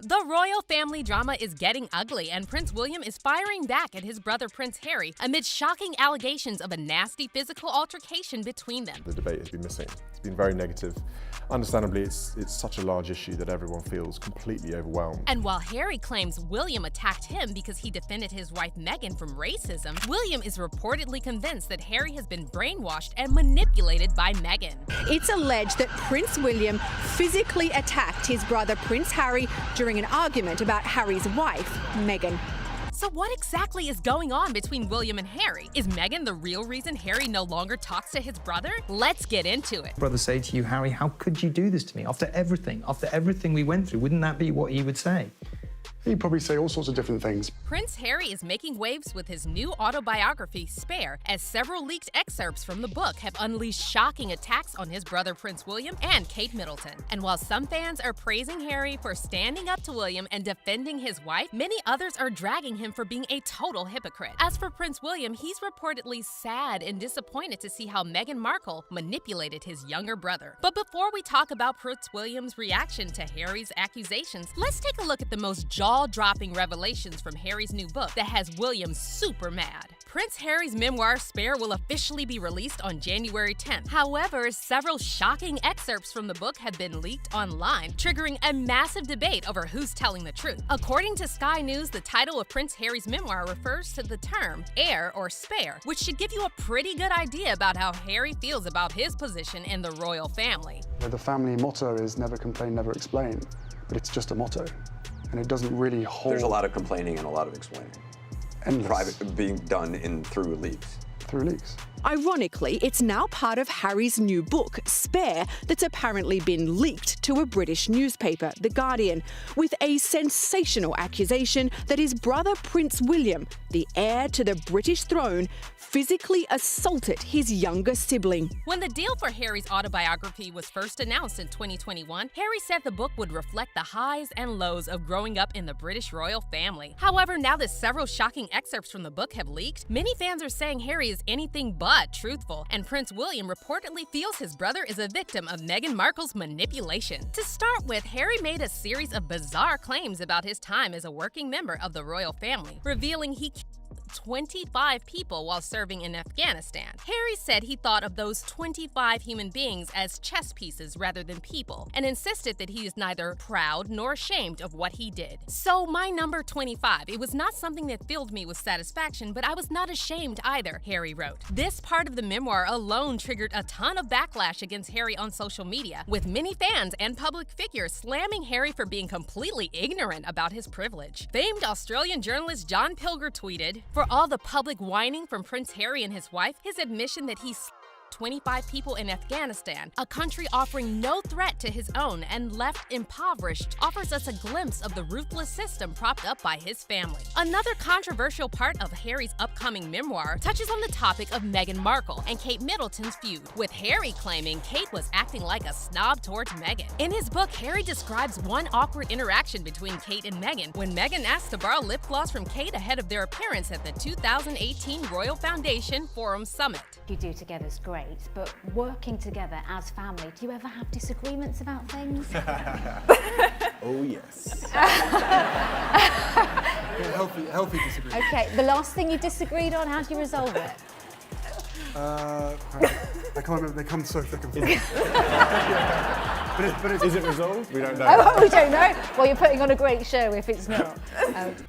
The royal family drama is getting ugly, and Prince William is firing back at his brother Prince Harry amid shocking allegations of a nasty physical altercation between them. The debate has been missing. It's been very negative. Understandably, it's such a large issue that everyone feels completely overwhelmed. And while Harry claims William attacked him because he defended his wife Meghan from racism, William is reportedly convinced that Harry has been brainwashed and manipulated by Meghan. It's alleged that Prince William physically attacked his brother Prince Harry during an argument about Harry's wife, Meghan. So what exactly is going on between William and Harry? Is Meghan the real reason Harry no longer talks to his brother? Let's get into it. Brother say to you, Harry, how could you do this to me? After everything we went through, wouldn't that be what he would say? He'd probably say all sorts of different things. Prince Harry is making waves with his new autobiography, Spare, as several leaked excerpts from the book have unleashed shocking attacks on his brother Prince William and Kate Middleton. And while some fans are praising Harry for standing up to William and defending his wife, many others are dragging him for being a total hypocrite. As for Prince William, he's reportedly sad and disappointed to see how Meghan Markle manipulated his younger brother. But before we talk about Prince William's reaction to Harry's accusations, let's take a look at the most jaw-dropping revelations from Harry's new book that has William super mad. Prince Harry's memoir, Spare, will officially be released on January 10th. However, several shocking excerpts from the book have been leaked online, triggering a massive debate over who's telling the truth. According to Sky News, the title of Prince Harry's memoir refers to the term heir or spare, which should give you a pretty good idea about how Harry feels about his position in the royal family. The family motto is never complain, never explain, but it's just a motto. And it doesn't really hold. There's a lot of complaining and a lot of explaining. Endless. Private being done through leaks. Through leaks. Ironically, it's now part of Harry's new book, Spare, that's apparently been leaked to a British newspaper, The Guardian, with a sensational accusation that his brother Prince William, the heir to the British throne, physically assaulted his younger sibling. When the deal for Harry's autobiography was first announced in 2021, Harry said the book would reflect the highs and lows of growing up in the British royal family. However, now that several shocking excerpts from the book have leaked, many fans are saying Harry is anything but truthful, and Prince William reportedly feels his brother is a victim of Meghan Markle's manipulation. To start with, Harry made a series of bizarre claims about his time as a working member of the royal family, revealing he 25 people while serving in Afghanistan. Harry said he thought of those 25 human beings as chess pieces rather than people, and insisted that he is neither proud nor ashamed of what he did. So my number 25, it was not something that filled me with satisfaction, but I was not ashamed either, Harry wrote. This part of the memoir alone triggered a ton of backlash against Harry on social media, with many fans and public figures slamming Harry for being completely ignorant about his privilege. Famed Australian journalist John Pilger tweeted, "For all the public whining from Prince Harry and his wife, his admission that he's 25 people in Afghanistan, a country offering no threat to his own and left impoverished, offers us a glimpse of the ruthless system propped up by his family." Another controversial part of Harry's upcoming memoir touches on the topic of Meghan Markle and Kate Middleton's feud, with Harry claiming Kate was acting like a snob towards Meghan. In his book, Harry describes one awkward interaction between Kate and Meghan when Meghan asked to borrow lip gloss from Kate ahead of their appearance at the 2018 Royal Foundation Forum Summit. You do together is great, but working together as family, do you ever have disagreements about things? Oh, yes. Healthy disagreement. Okay, the last thing you disagreed on, how do you resolve it? I can't remember, they come so thick and fast. But Is it resolved? We don't know. Oh, we don't know. Well, you're putting on a great show if it's not.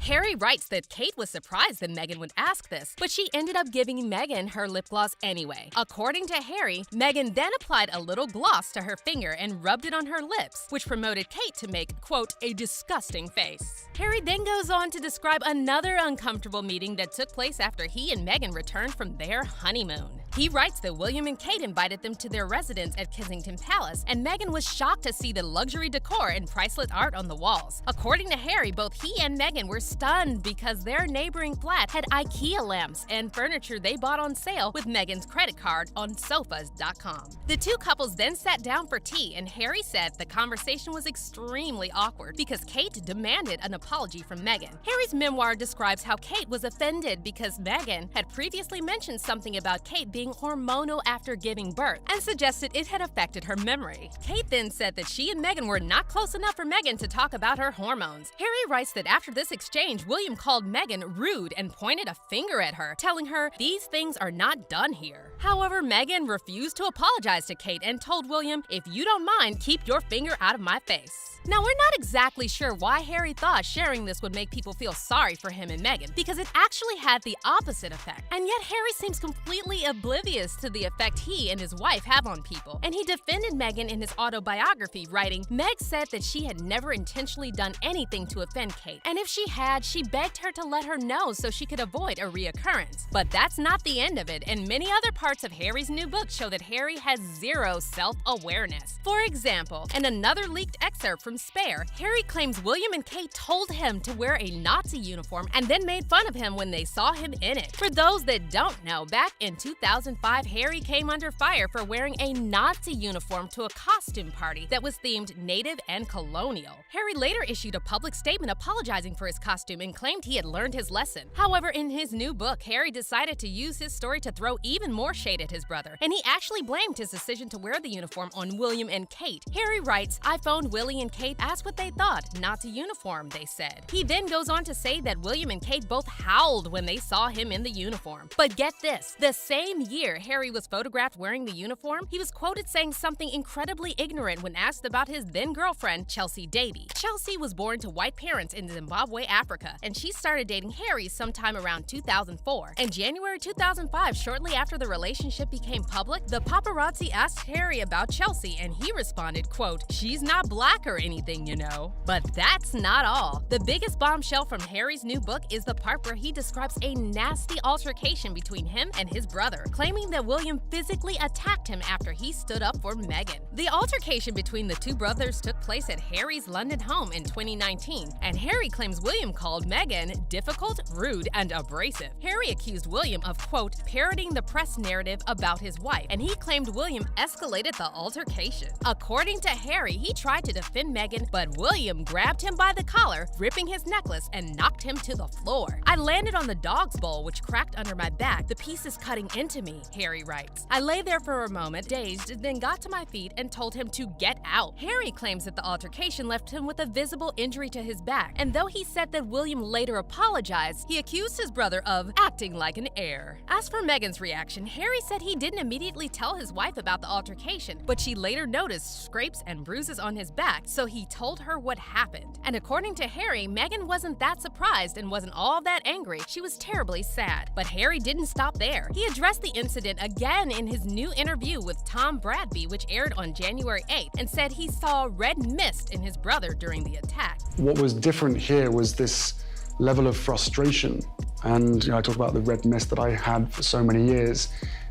Harry writes that Kate was surprised that Meghan would ask this, but she ended up giving Meghan her lip gloss anyway. According to Harry, Meghan then applied a little gloss to her finger and rubbed it on her lips, which promoted Kate to make, quote, a disgusting face. Harry then goes on to describe another uncomfortable meeting that took place after he and Meghan returned from their honeymoon. He writes that William and Kate invited them to their residence at Kensington Palace, and Meghan was shocked to see the luxury decor and priceless art on the walls. According to Harry, both he and Meghan were stunned because their neighboring flat had IKEA lamps and furniture they bought on sale with Meghan's credit card on sofas.com. The two couples then sat down for tea, and Harry said the conversation was extremely awkward because Kate demanded an apology from Meghan. Harry's memoir describes how Kate was offended because Meghan had previously mentioned something about Kate being being hormonal after giving birth and suggested it had affected her memory. Kate then said that she and Meghan were not close enough for Meghan to talk about her hormones. Harry writes that after this exchange, William called Meghan rude and pointed a finger at her, telling her these things are not done here. However, Meghan refused to apologize to Kate and told William, "If you don't mind, keep your finger out of my face." Now, we're not exactly sure why Harry thought sharing this would make people feel sorry for him and Meghan, because it actually had the opposite effect. And yet Harry seems completely oblivious to the effect he and his wife have on people. And he defended Meghan in his autobiography, writing, "Meg said that she had never intentionally done anything to offend Kate, and if she had, she begged her to let her know so she could avoid a reoccurrence." But that's not the end of it, and many other parts of Harry's new book show that Harry has zero self-awareness. For example, in another leaked excerpt from Spare, Harry claims William and Kate told him to wear a Nazi uniform and then made fun of him when they saw him in it. For those that don't know, back in 2005, Harry came under fire for wearing a Nazi uniform to a costume party that was themed native and colonial. Harry later issued a public statement apologizing for his costume and claimed he had learned his lesson. However, in his new book, Harry decided to use his story to throw even more shade at his brother, and he actually blamed his decision to wear the uniform on William and Kate. Harry writes, "I phoned Willie and Kate, asked what they thought. Nazi uniform, they said." He then goes on to say that William and Kate both howled when they saw him in the uniform. But get this, the same year Harry was photographed wearing the uniform, he was quoted saying something incredibly ignorant when asked about his then-girlfriend, Chelsea Davy. Chelsea was born to white parents in Zimbabwe, Africa, and she started dating Harry sometime around 2004. In January 2005, shortly after the relationship became public, the paparazzi asked Harry about Chelsea, and he responded, quote, "She's not black or anything, you know." But that's not all. The biggest bombshell from Harry's new book is the part where he describes a nasty altercation between him and his brother, claiming that William physically attacked him after he stood up for Meghan. The altercation between the two brothers took place at Harry's London home in 2019, and Harry claims William called Meghan difficult, rude, and abrasive. Harry accused William of, quote, parroting the press narrative about his wife, and he claimed William escalated the altercation. According to Harry, he tried to defend Meghan, but William grabbed him by the collar, ripping his necklace, and knocked him to the floor. "I landed on the dog's bowl, which cracked under my back, the pieces cutting into me," Harry writes. "I lay there for a moment, dazed, then got to my feet and told him to get out." Harry claims that the altercation left him with a visible injury to his back, and though he said that William later apologized, he accused his brother of acting like an heir. As for Meghan's reaction, Harry said he didn't immediately tell his wife about the altercation, but she later noticed scrapes and bruises on his back, so he told her what happened. And according to Harry, Meghan wasn't that surprised and wasn't all that angry. She was terribly sad. But Harry didn't stop there. He addressed the incident again in his new interview with Tom Bradby, which aired on January 8th, and said he saw red mist in his brother during the attack. What was different here was this level of frustration. And I talk about the red mist that I had for so many years,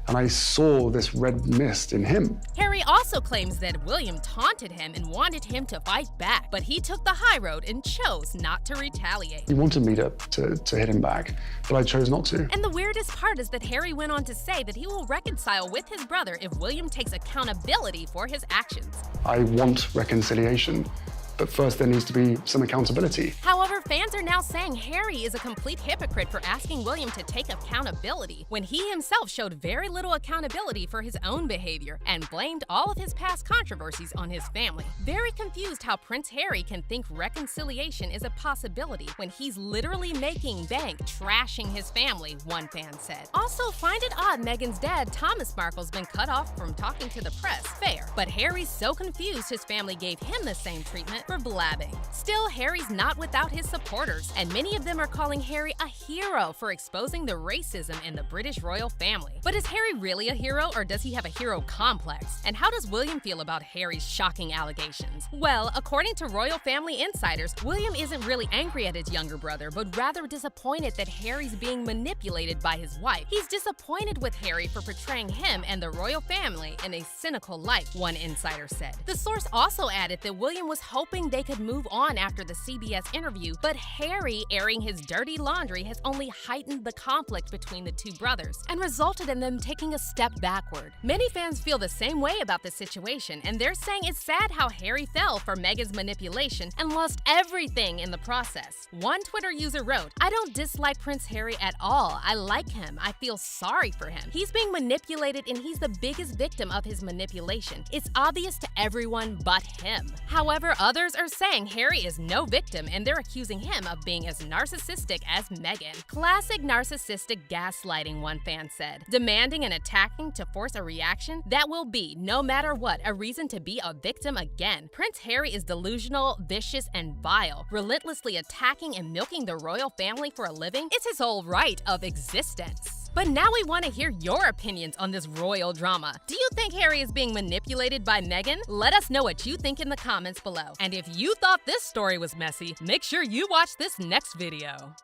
and I saw this red mist in him. Harry also claims that William taunted him and wanted him to fight back, but he took the high road and chose not to retaliate. He wanted me to hit him back, but I chose not to. And the weirdest part is that Harry went on to say that he will reconcile with his brother if William takes accountability for his actions. I want reconciliation, but first there needs to be some accountability. However, fans are now saying Harry is a complete hypocrite for asking William to take accountability when he himself showed very little accountability for his own behavior and blamed all of his past controversies on his family. Very confused how Prince Harry can think reconciliation is a possibility when he's literally making bank trashing his family, one fan said. Also, find it odd Meghan's dad, Thomas Markle's been cut off from talking to the press. Fair. But Harry's so confused his family gave him the same treatment for blabbing. Still, Harry's not without his supporters, and many of them are calling Harry a hero for exposing the racism in the British royal family. But is Harry really a hero, or does he have a hero complex? And how does William feel about Harry's shocking allegations? Well, according to royal family insiders, William isn't really angry at his younger brother, but rather disappointed that Harry's being manipulated by his wife. He's disappointed with Harry for portraying him and the royal family in a cynical light, one insider said. The source also added that William was hoping they could move on after the CBS interview, but But Harry airing his dirty laundry has only heightened the conflict between the two brothers and resulted in them taking a step backward. Many fans feel the same way about the situation, and they're saying it's sad how Harry fell for Meghan's manipulation and lost everything in the process. One Twitter user wrote, "I don't dislike Prince Harry at all. I like him. I feel sorry for him. He's being manipulated and he's the biggest victim of his manipulation. It's obvious to everyone but him." However, others are saying Harry is no victim and they're accusing him of being as narcissistic as Meghan. Classic narcissistic gaslighting, one fan said. Demanding and attacking to force a reaction that will be, no matter what, a reason to be a victim again. Prince Harry is delusional, vicious, and vile, relentlessly attacking and milking the royal family for a living. It's his whole right of existence. But now we want to hear your opinions on this royal drama. Do you think Harry is being manipulated by Meghan? Let us know what you think in the comments below. And if you thought this story was messy, make sure you watch this next video.